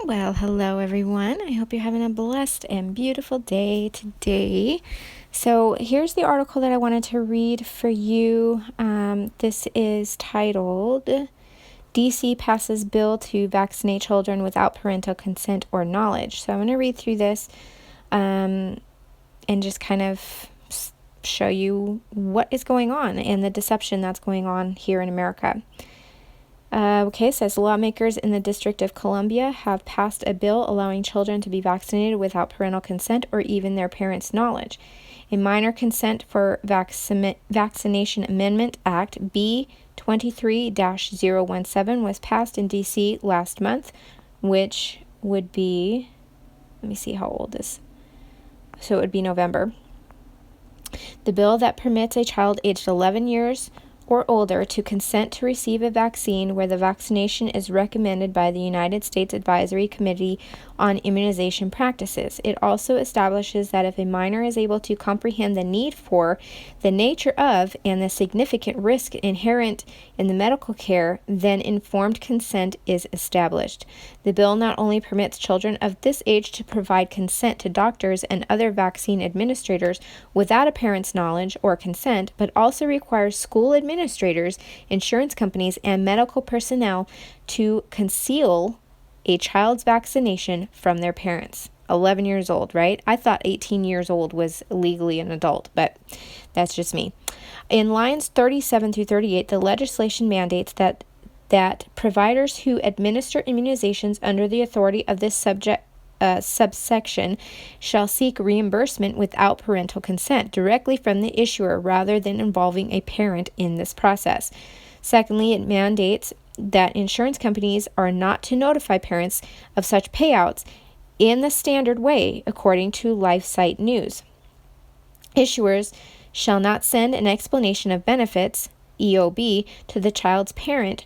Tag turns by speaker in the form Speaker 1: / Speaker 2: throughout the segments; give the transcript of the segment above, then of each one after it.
Speaker 1: Well, hello everyone. I hope you're having a blessed and beautiful day today. So, here's the article that I wanted to read for you. This is titled DC Passes Bill to Vaccinate Children Without Parental Consent or Knowledge. So, I'm going to read through this and just kind of show you what is going on and the deception that's going on here in America. It says lawmakers in the District of Columbia have passed a bill allowing children to be vaccinated without parental consent or even their parents' knowledge. A Minor Consent for Vaccination Amendment Act B 23-017 was passed in D.C. last month, which would be, let me see how old this, so it would be November. The bill that permits a child aged 11 years or older to consent to receive a vaccine where the vaccination is recommended by the United States Advisory Committee on Immunization Practices. It also establishes that if a minor is able to comprehend the need for, the nature of, and the significant risk inherent in the medical care, then informed consent is established. The bill not only permits children of this age to provide consent to doctors and other vaccine administrators without a parent's knowledge or consent, but also requires school administrators, insurance companies, and medical personnel to conceal a child's vaccination from their parents. 11 years old, right? I thought 18 years old was legally an adult, but that's just me. In lines 37 through 38, the legislation mandates that providers who administer immunizations under the authority of this subsection shall seek reimbursement without parental consent directly from the issuer rather than involving a parent in this process. Secondly, it mandates that insurance companies are not to notify parents of such payouts in the standard way, according to LifeSite News. Issuers shall not send an explanation of benefits, EOB, to the child's parent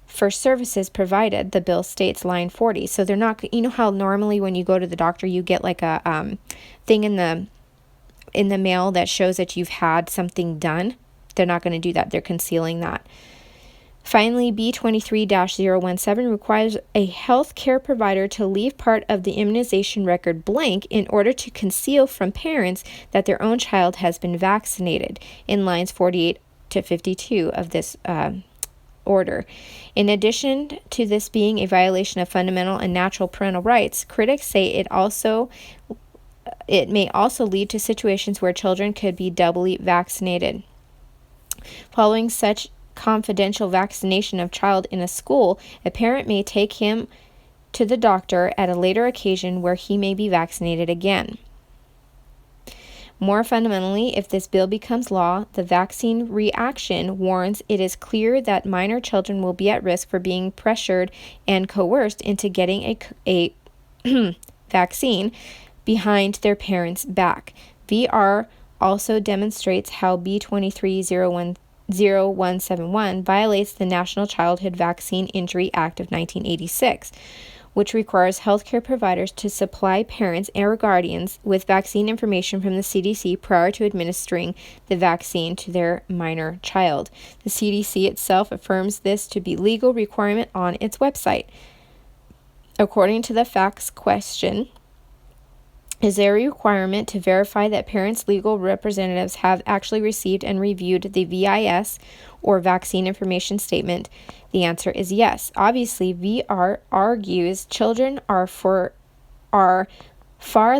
Speaker 1: for services provided, the bill states, line 40. So they're not, you know how normally when you go to the doctor, you get like a thing in the mail that shows that you've had something done? They're not going to do that. They're concealing that. Finally, B23-017 requires a health care provider to leave part of the immunization record blank in order to conceal from parents that their own child has been vaccinated, in lines 48 to 52 of this order. In addition to this being a violation of fundamental and natural parental rights, critics say it may also lead to situations where children could be doubly vaccinated. Following such confidential vaccination of child in a school, a parent may take him to the doctor at a later occasion where he may be vaccinated again. More fundamentally, if this bill becomes law, the Vaccine Reaction warns it is clear that minor children will be at risk for being pressured and coerced into getting a vaccine behind their parents' back. VR also demonstrates how B23-0171 violates the National Childhood Vaccine Injury Act of 1986, which requires healthcare providers to supply parents or guardians with vaccine information from the CDC prior to administering the vaccine to their minor child. The CDC itself affirms this to be a legal requirement on its website. According to the facts question, is there a requirement to verify that parents' legal representatives have actually received and reviewed the VIS or Vaccine Information Statement? The answer is yes. Obviously, VR argues children are far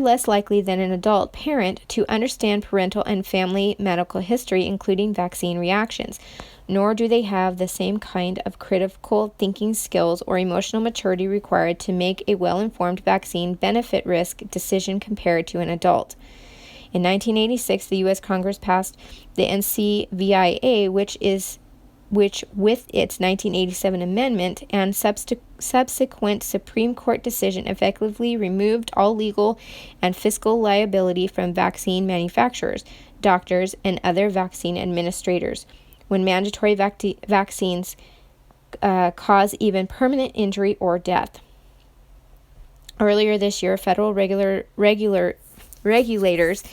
Speaker 1: less likely than an adult parent to understand parental and family medical history, including vaccine reactions, nor do they have the same kind of critical thinking skills or emotional maturity required to make a well-informed vaccine benefit-risk decision compared to an adult. In 1986, the U.S. Congress passed the NCVIA, which with its 1987 amendment and subsequent Supreme Court decision effectively removed all legal and fiscal liability from vaccine manufacturers, doctors, and other vaccine administrators when mandatory vaccines cause even permanent injury or death. Earlier this year, federal regulators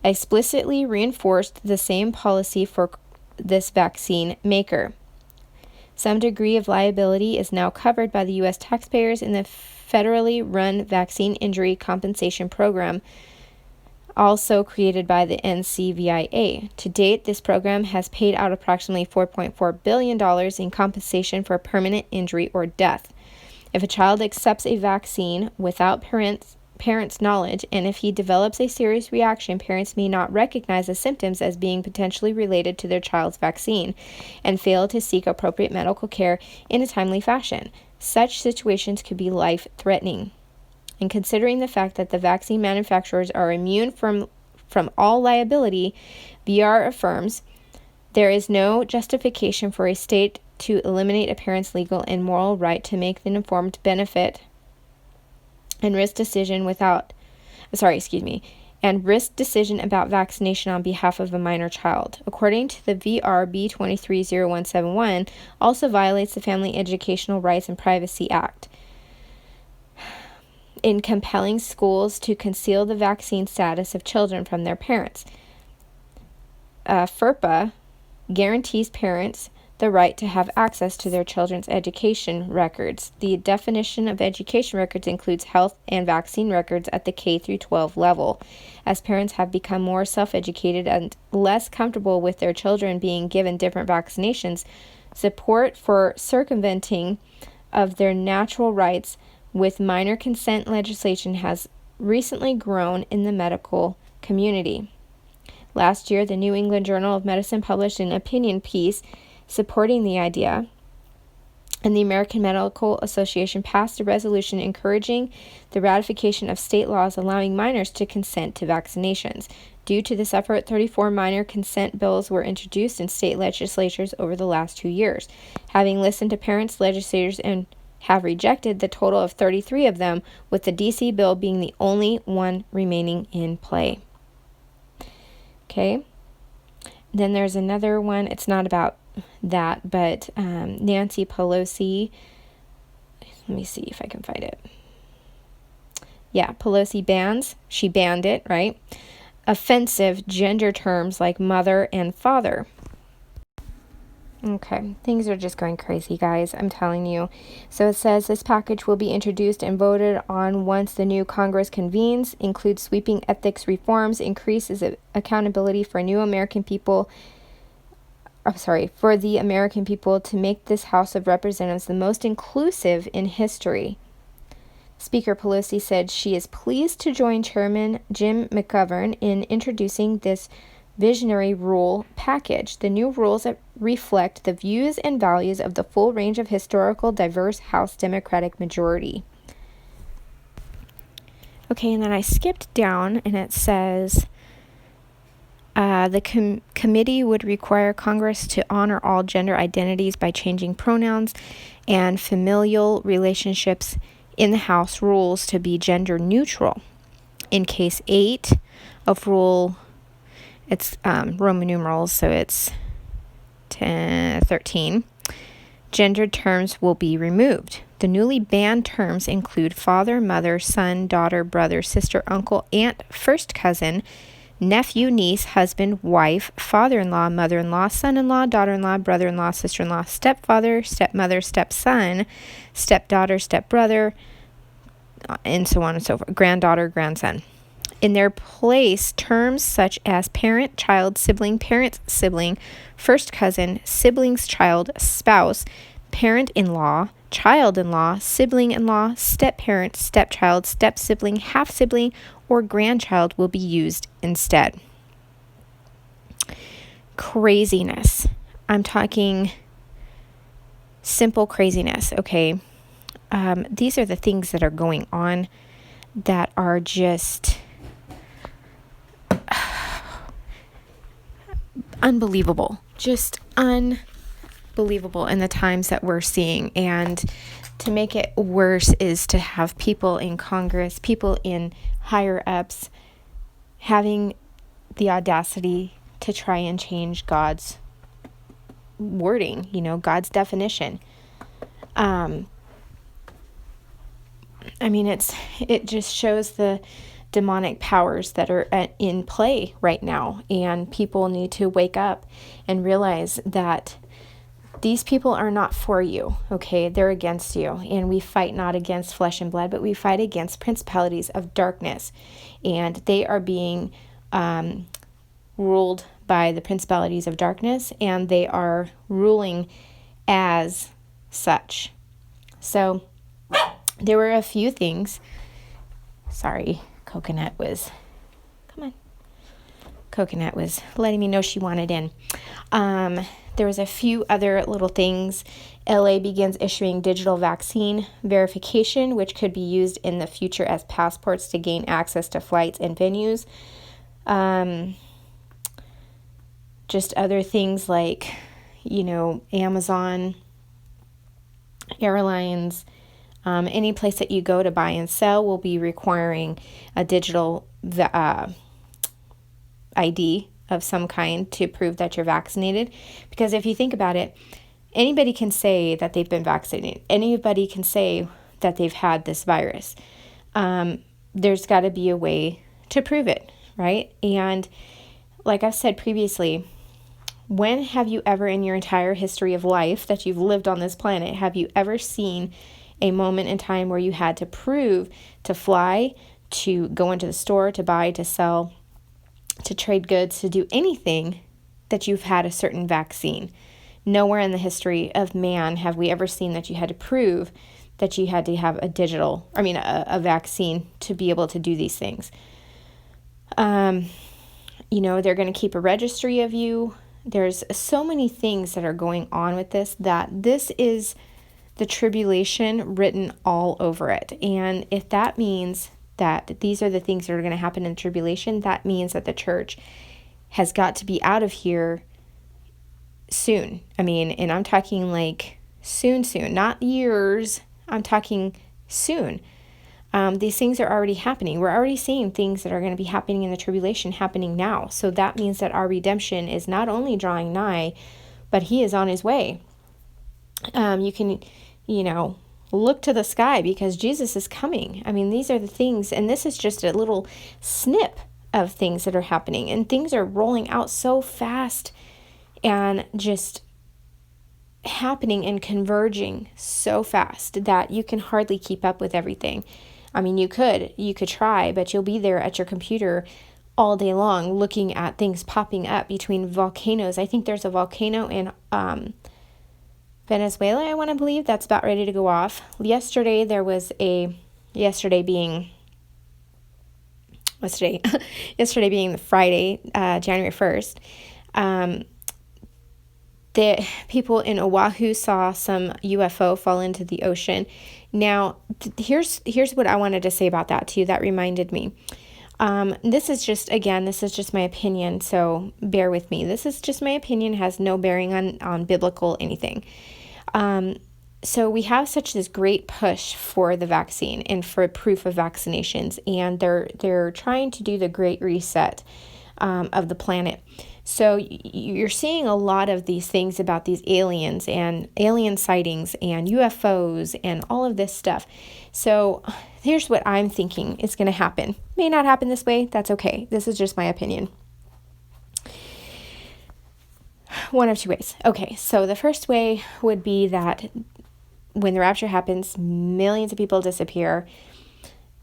Speaker 1: explicitly reinforced the same policy for this vaccine maker. Some degree of liability is now covered by the U.S. taxpayers in the federally run Vaccine Injury Compensation Program, also created by the NCVIA. To date, this program has paid out approximately $4.4 billion in compensation for permanent injury or death. If a child accepts a vaccine without parents' knowledge, and if he develops a serious reaction, parents may not recognize the symptoms as being potentially related to their child's vaccine and fail to seek appropriate medical care in a timely fashion. Such situations could be life-threatening. And considering the fact that the vaccine manufacturers are immune from all liability, VR affirms there is no justification for a state to eliminate a parent's legal and moral right to make an informed benefit and risk decision about vaccination on behalf of a minor child. According to the VR B230171, also violates the Family Educational Rights and Privacy Act in compelling schools to conceal the vaccine status of children from their parents. FERPA guarantees parents the right to have access to their children's education records. The definition of education records includes health and vaccine records at the K through 12 level. As parents have become more self-educated and less comfortable with their children being given different vaccinations, support for circumventing of their natural rights with minor consent legislation has recently grown in the medical community. Last year, the New England Journal of Medicine published an opinion piece supporting the idea, and the American Medical Association passed a resolution encouraging the ratification of state laws allowing minors to consent to vaccinations. Due to this effort, 34 minor consent bills were introduced in state legislatures over the last 2 years. Having listened to parents, legislators, and have rejected the total of 33 of them, with the D.C. bill being the only one remaining in play. Okay. Then there's another one. It's not about that, but Nancy Pelosi, let me see if I can find it. Yeah, Pelosi she banned it, right? Offensive gender terms like mother and father. Okay, things are just going crazy, guys. I'm telling you. So it says this package will be introduced and voted on once the new Congress convenes, includes sweeping ethics reforms, increases accountability for the American people to make this House of Representatives the most inclusive in history. Speaker Pelosi said she is pleased to join Chairman Jim McGovern in introducing this visionary rule package. The new rules reflect the views and values of the full range of historical, diverse House Democratic majority. Okay, and then I skipped down, and it says the committee would require Congress to honor all gender identities by changing pronouns and familial relationships in the House rules to be gender neutral. In case 8 of Rule, it's Roman numerals, so it's 13. Gendered terms will be removed. The newly banned terms include father, mother, son, daughter, brother, sister, uncle, aunt, first cousin, nephew, niece, husband, wife, father-in-law, mother-in-law, son-in-law, daughter-in-law, brother-in-law, sister-in-law, stepfather, stepmother, stepson, stepdaughter, stepbrother, and so on and so forth, granddaughter, grandson. In their place, terms such as parent, child, sibling, parent, sibling, first cousin, sibling's child, spouse, parent-in-law, child-in-law, sibling-in-law, step-parent, stepchild, step-sibling, half-sibling, or grandchild will be used instead. Craziness. I'm talking simple craziness, okay? These are the things that are going on that are just unbelievable. Just unbelievable in the times that we're seeing. And to make it worse is to have people in Congress, people in higher ups, having the audacity to try and change God's wording, God's definition. It just shows the demonic powers that are in play right now, and people need to wake up and realize that These people are not for you, okay? They're against you. And we fight not against flesh and blood, but we fight against principalities of darkness. And they are being ruled by the principalities of darkness, and they are ruling as such. So there were a few things. Sorry, Coconut was letting me know she wanted in. There was a few other little things. LA begins issuing digital vaccine verification, which could be used in the future as passports to gain access to flights and venues. Just other things like, Amazon, airlines, any place that you go to buy and sell will be requiring a digital ID of some kind to prove that you're vaccinated. Because if you think about it, anybody can say that they've been vaccinated. Anybody can say that they've had this virus. There's got to be a way to prove it, right? And like I've said previously, when have you ever in your entire history of life that you've lived on this planet, have you ever seen a moment in time where you had to prove to fly, to go into the store, to buy, to sell, to trade goods, to do anything that you've had a certain vaccine? Nowhere in the history of man have we ever seen that you had to prove that you had to have a vaccine to be able to do these things. They're going to keep a registry of you. There's so many things that are going on with this, that this is the tribulation written all over it. And if that means that these are the things that are going to happen in the tribulation, that means that the church has got to be out of here soon. And I'm talking like soon, not years. I'm talking soon. These things are already happening. We're already seeing things that are going to be happening in the tribulation happening now. So that means that our redemption is not only drawing nigh, but he is on his way. You can, look to the sky because Jesus is coming. These are the things, and this is just a little snip of things that are happening, and things are rolling out so fast and just happening and converging so fast that you can hardly keep up with everything. You could try, but you'll be there at your computer all day long looking at things popping up between volcanoes. I think there's a volcano in Venezuela, I want to believe, that's about ready to go off. Yesterday being the Friday, January 1st, the people in Oahu saw some UFO fall into the ocean. Now, here's what I wanted to say about that too. That reminded me. This is just my opinion, so bear with me. This is just my opinion, has no bearing on biblical anything. So we have this great push for the vaccine and for proof of vaccinations, and they're trying to do the great reset of the planet. So you're seeing a lot of these things about these aliens and alien sightings and UFOs and all of this stuff. So here's what I'm thinking is going to happen. May not happen this way. That's okay. This is just my opinion. One of two ways. Okay, so the first way would be that when the rapture happens, millions of people disappear,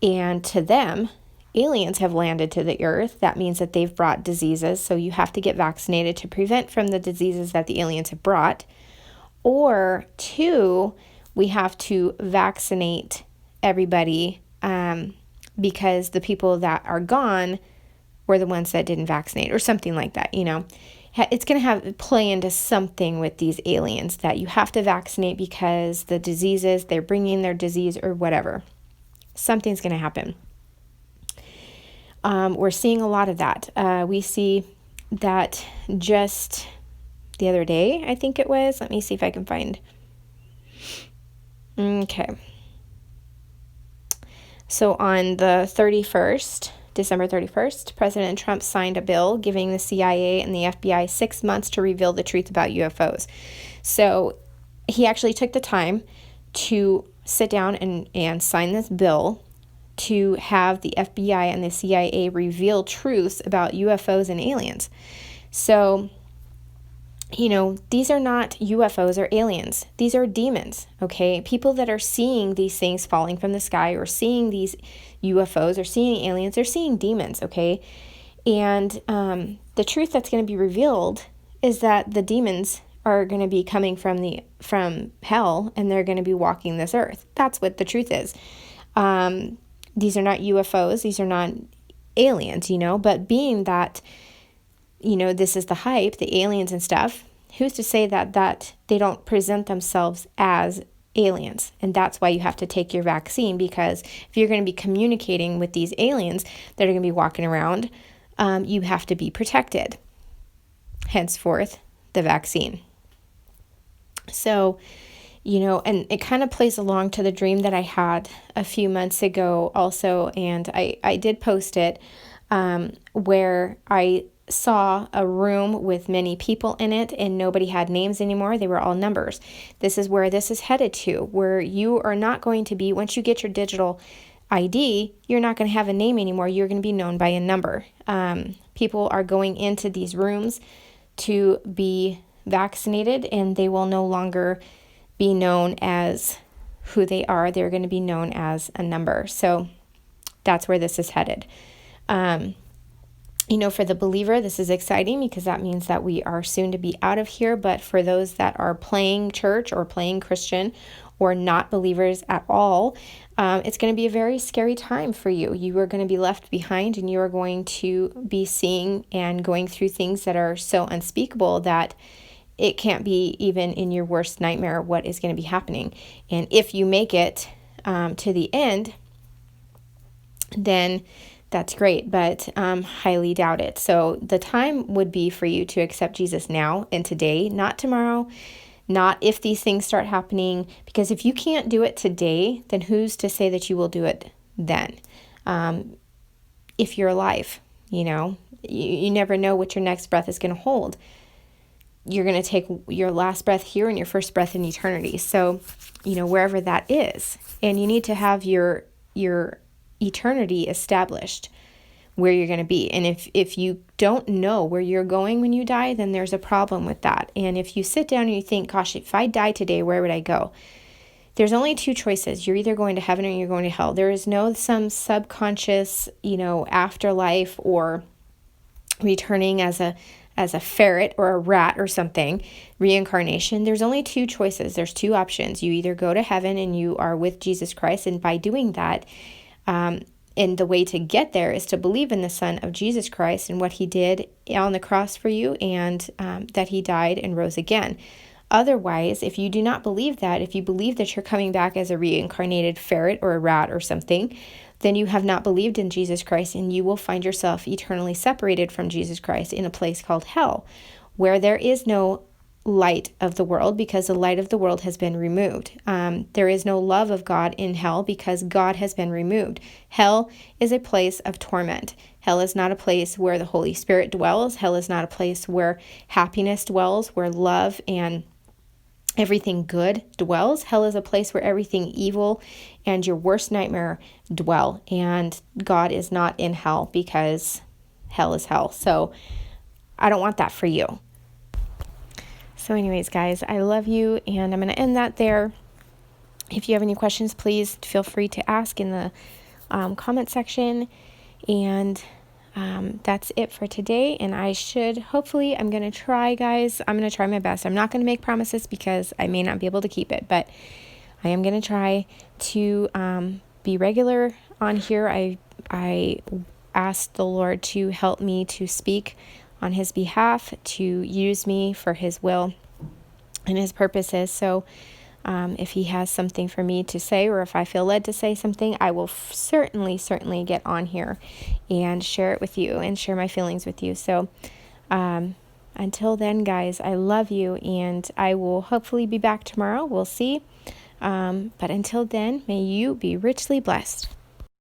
Speaker 1: and to them, aliens have landed to the earth. That means that they've brought diseases, so you have to get vaccinated to prevent from the diseases that the aliens have brought. Or two, we have to vaccinate everybody because the people that are gone were the ones that didn't vaccinate, or something like that, It's going to play into something with these aliens that you have to vaccinate because the diseases, they're bringing their disease or whatever. Something's going to happen. We're seeing a lot of that. We see that just the other day, I think it was. Let me see if I can find. Okay. So on the 31st, December 31st, President Trump signed a bill giving the CIA and the FBI 6 months to reveal the truth about UFOs. So he actually took the time to sit down and sign this bill to have the FBI and the CIA reveal truths about UFOs and aliens. So these are not UFOs or aliens. These are demons, okay? People that are seeing these things falling from the sky or seeing these UFOs or seeing aliens, they're seeing demons, okay? And the truth that's going to be revealed is that the demons are going to be coming from hell, and they're going to be walking this earth. That's what the truth is. These are not UFOs. These are not aliens, but being that this is the hype, the aliens and stuff, who's to say that they don't present themselves as aliens? And that's why you have to take your vaccine, because if you're going to be communicating with these aliens that are going to be walking around, you have to be protected. Henceforth, the vaccine. So, and it kind of plays along to the dream that I had a few months ago also, and I did post it, where I saw a room with many people in it, and nobody had names anymore. They were all numbers. This is where this is headed to, where you are not going to be, once you get your digital ID, you're not going to have a name anymore. You're going to be known by a number. People are going into these rooms to be vaccinated, and they will no longer be known as who they are. They're going to be known as a number. So that's where this is headed. For the believer, this is exciting because that means that we are soon to be out of here. But for those that are playing church or playing Christian or not believers at all, it's going to be a very scary time for you. You are going to be left behind, and you are going to be seeing and going through things that are so unspeakable that it can't be even in your worst nightmare what is going to be happening. And if you make it to the end, then that's great, but highly doubt it. So the time would be for you to accept Jesus now and today, not tomorrow, not if these things start happening, because if you can't do it today, then who's to say that you will do it then? If you're alive, you never know what your next breath is going to hold. You're going to take your last breath here and your first breath in eternity. So, wherever that is, and you need to have your eternity established where you're going to be. And if you don't know where you're going when you die, then there's a problem with that. And if you sit down and you think, gosh, if I die today, where would I go? There's only two choices. You're either going to heaven or you're going to hell. There is no some subconscious, afterlife or returning as a ferret or a rat or something, reincarnation. There's only two choices. There's two options. You either go to heaven and you are with Jesus Christ, and by doing that, and the way to get there is to believe in the Son of Jesus Christ and what he did on the cross for you, and that he died and rose again. Otherwise, if you do not believe that, if you believe that you're coming back as a reincarnated ferret or a rat or something, then you have not believed in Jesus Christ, and you will find yourself eternally separated from Jesus Christ in a place called hell, where there is no light of the world because the light of the world has been removed. There is no love of God in hell because God has been removed. Hell is a place of torment. Hell is not a place where the Holy Spirit dwells. Hell is not a place where happiness dwells, where love and everything good dwells. Hell is a place where everything evil and your worst nightmare dwell. And God is not in hell because hell is hell. So I don't want that for you. So anyways, guys, I love you, and I'm going to end that there. If you have any questions, please feel free to ask in the comment section. And that's it for today. And hopefully, I'm going to try, guys. I'm going to try my best. I'm not going to make promises because I may not be able to keep it, but I am going to try to be regular on here. I asked the Lord to help me to speak on his behalf, to use me for his will and his purposes. So if he has something for me to say, or if I feel led to say something, I will certainly get on here and share it with you and share my feelings with you. So until then, guys, I love you, and I will hopefully be back tomorrow. We'll see. But until then, may you be richly blessed.